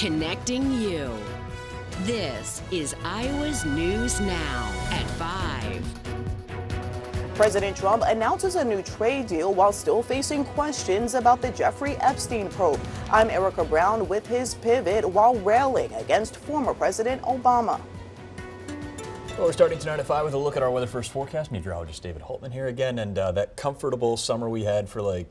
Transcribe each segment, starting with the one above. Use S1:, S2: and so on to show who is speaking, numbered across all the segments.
S1: connecting you. This is Iowa's News Now at 5.
S2: President Trump announces a new trade deal while still facing questions about the Jeffrey Epstein probe. I'm Erica Brown with his pivot while railing against former President Obama.
S3: Well, we're starting tonight at 5 with a look at our weather first forecast. Meteorologist David Holtman here again, and that comfortable summer we had for like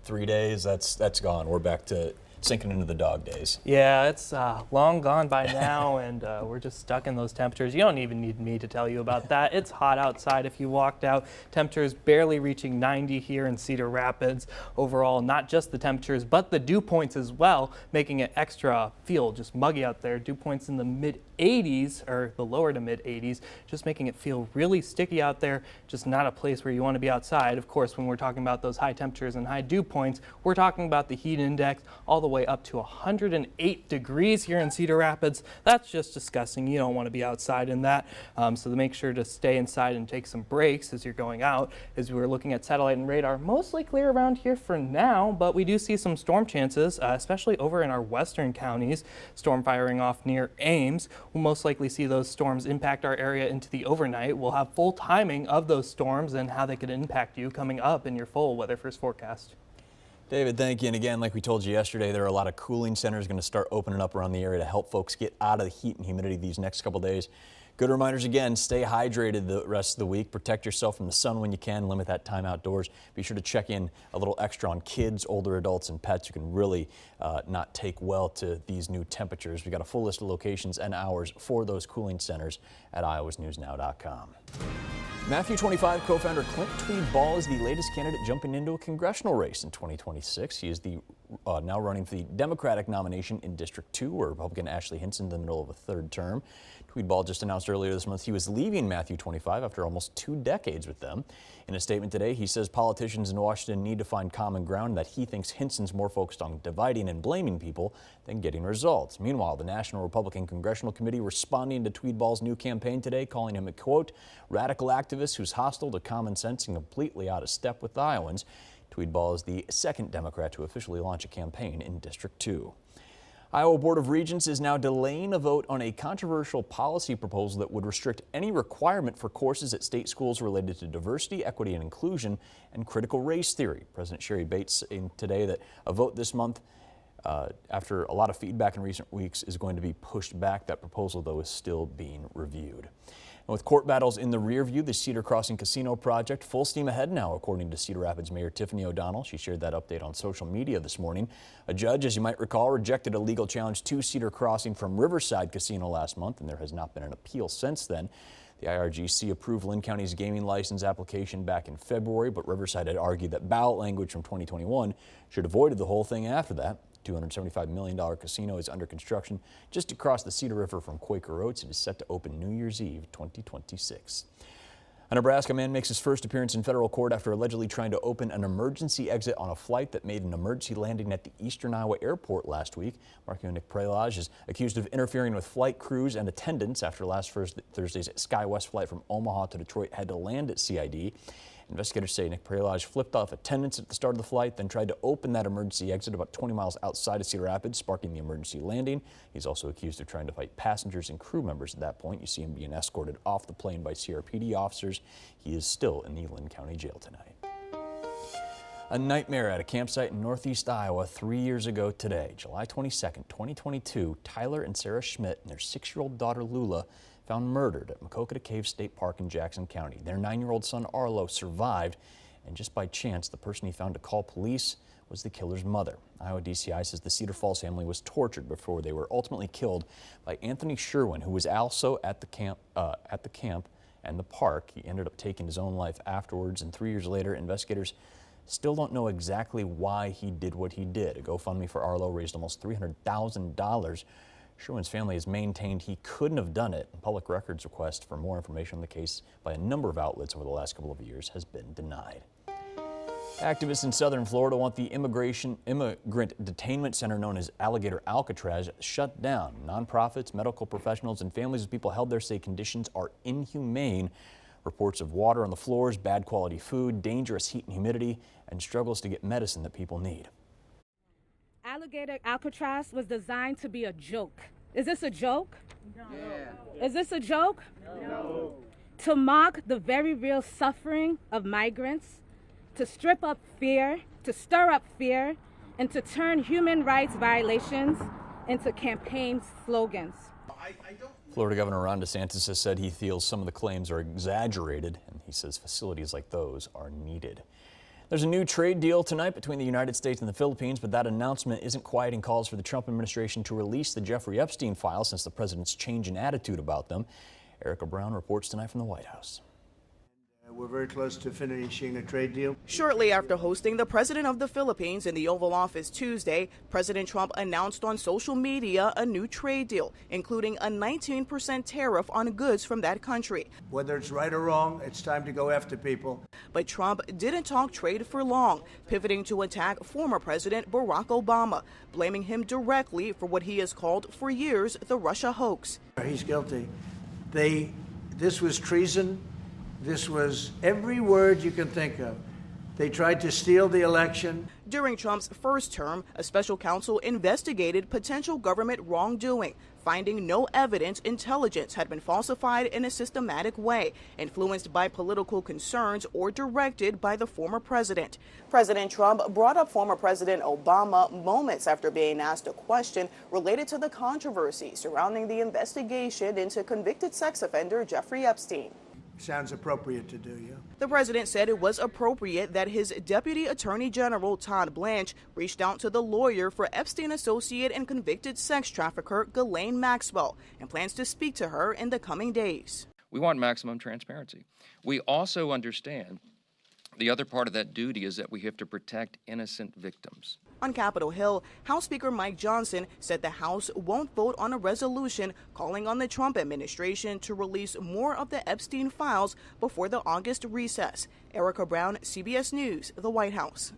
S3: 3 days, that's gone. We're back to sinking into the dog days.
S4: Yeah, it's long gone by now, and we're just stuck in those temperatures. You don't even need me to tell you about that. It's hot outside if you walked out. Temperatures barely reaching 90 here in Cedar Rapids. Overall, not just the temperatures, but the dew points as well, making it extra feel just muggy out there. Dew points in the mid-80s, or the lower to mid-80s, just making it feel really sticky out there, just not a place where you want to be outside. Of course, when we're talking about those high temperatures and high dew points, we're talking about the heat index all the way up to 108 degrees here in Cedar Rapids. That's just disgusting. You don't want to be outside in that. So to make sure to stay inside and take some breaks as you're going out. As we're looking at satellite and radar, mostly clear around here for now, but we do see some storm chances, especially over in our western counties. Storm firing off near Ames. We'll most likely see those storms impact our area into the overnight. We'll have full timing of those storms and how they could impact you coming up in your full weather first forecast.
S3: David, thank you. And again, like we told you yesterday, there are a lot of cooling centers going to start opening up around the area to help folks get out of the heat and humidity these next couple days. Good reminders again, stay hydrated the rest of the week. Protect yourself from the sun when you can. Limit that time outdoors. Be sure to check in a little extra on kids, older adults, and pets who can really not take well to these new temperatures. We've got a full list of locations and hours for those cooling centers at iowasnewsnow.com. Matthew 25 co-founder Clint Tweed Ball is the latest candidate jumping into a congressional race in 2026. He is the now running for the Democratic nomination in District 2, where Republican Ashley Hinson in the middle of a third term. Tweed Ball just announced earlier this month he was leaving Matthew 25 after almost 2 decades with them. In a statement today, he says politicians in Washington need to find common ground, and that he thinks Hinson's more focused on dividing and blaming people than getting results. Meanwhile, the National Republican Congressional Committee responding to Tweed Ball's new campaign today, calling him a, quote, radical activist who's hostile to common sense and completely out of step with Iowans. Tweed Ball is the second Democrat to officially launch a campaign in District 2. Iowa Board of Regents is now delaying a vote on a controversial policy proposal that would restrict any requirement for courses at state schools related to diversity, equity, and inclusion and critical race theory. President Sherry Bates saying today that a vote this month, after a lot of feedback in recent weeks, is going to be pushed back. That proposal, though, is still being reviewed. And with court battles in the rear view, the Cedar Crossing Casino project full steam ahead now, according to Cedar Rapids Mayor Tiffany O'Donnell. She shared that update on social media this morning. A judge, as you might recall, rejected a legal challenge to Cedar Crossing from Riverside Casino last month, and there has not been an appeal since then. The IRGC approved Linn County's gaming license application back in February, but Riverside had argued that ballot language from 2021 should have avoided the whole thing after that. $275 million casino is under construction just across the Cedar River from Quaker Oats. It is set to open New Year's Eve 2026. A Nebraska man makes his first appearance in federal court after allegedly trying to open an emergency exit on a flight that made an emergency landing at the Eastern Iowa airport last week. Mario Nikprelaj is accused of interfering with flight crews and attendants after last Thursday's SkyWest flight from Omaha to Detroit had to land at CID. Investigators say Nikprelaj flipped off attendants at the start of the flight, then tried to open that emergency exit about 20 miles outside of Cedar Rapids, sparking the emergency landing. He's also accused of trying to fight passengers and crew members at that point. You see him being escorted off the plane by CRPD officers. He is still in the Linn County Jail tonight. A nightmare at a campsite in northeast Iowa 3 years ago today, July 22nd, 2022. Tyler and Sarah Schmidt and their 6-year-old daughter Lula found murdered at Makokata Cave State Park in Jackson County. Their 9-year-old son Arlo survived, and just by chance, the person he found to call police was the killer's mother. Iowa DCI says the Cedar Falls family was tortured before they were ultimately killed by Anthony Sherwin, who was also at the camp and the park. He ended up taking his own life afterwards, and 3 years later, investigators still don't know exactly why he did what he did. A GoFundMe for Arlo raised almost $300,000. Sherwin's family has maintained he couldn't have done it, and public records request for more information on the case by a number of outlets over the last couple of years has been denied. Activists in southern Florida want the immigrant detainment center known as Alligator Alcatraz shut down. Nonprofits, medical professionals, and families of people held there say conditions are inhumane. Reports of water on the floors, bad quality food, dangerous heat and humidity, and struggles to get medicine that people need.
S5: Alligator Alcatraz was designed to be a joke. Is this a joke? No. Yeah. Is this a joke? No. To mock the very real suffering of migrants, to strip up fear, to stir up fear, and to turn human rights violations into campaign slogans.
S3: Florida Governor Ron DeSantis has said he feels some of the claims are exaggerated, and he says facilities like those are needed. There's a new trade deal tonight between the United States and the Philippines, but that announcement isn't quieting calls for the Trump administration to release the Jeffrey Epstein files since the president's change in attitude about them. Erica Brown reports tonight from the White House.
S6: We're very close to finishing a trade deal.
S2: Shortly after hosting the president of the Philippines in the Oval Office Tuesday, President Trump announced on social media a new trade deal, including a 19% tariff on goods from that country.
S6: Whether it's right or wrong, it's time to go after people.
S2: But Trump didn't talk trade for long, pivoting to attack former President Barack Obama, blaming him directly for what he has called for years the Russia hoax.
S6: He's guilty. This was treason. This was every word you can think of. They tried to steal the election.
S2: During Trump's first term, a special counsel investigated potential government wrongdoing, finding no evidence intelligence had been falsified in a systematic way, influenced by political concerns or directed by the former president. President Trump brought up former President Obama moments after being asked a question related to the controversy surrounding the investigation into convicted sex offender Jeffrey Epstein.
S6: Sounds appropriate to do, yeah.
S2: The president said it was appropriate that his Deputy Attorney General, Todd Blanche, reached out to the lawyer for Epstein associate and convicted sex trafficker Ghislaine Maxwell and plans to speak to her in the coming days.
S7: We want maximum transparency. We also understand the other part of that duty is that we have to protect innocent victims.
S2: On Capitol Hill, House Speaker Mike Johnson said the House won't vote on a resolution calling on the Trump administration to release more of the Epstein files before the August recess. Erica Brown, CBS News, the White House.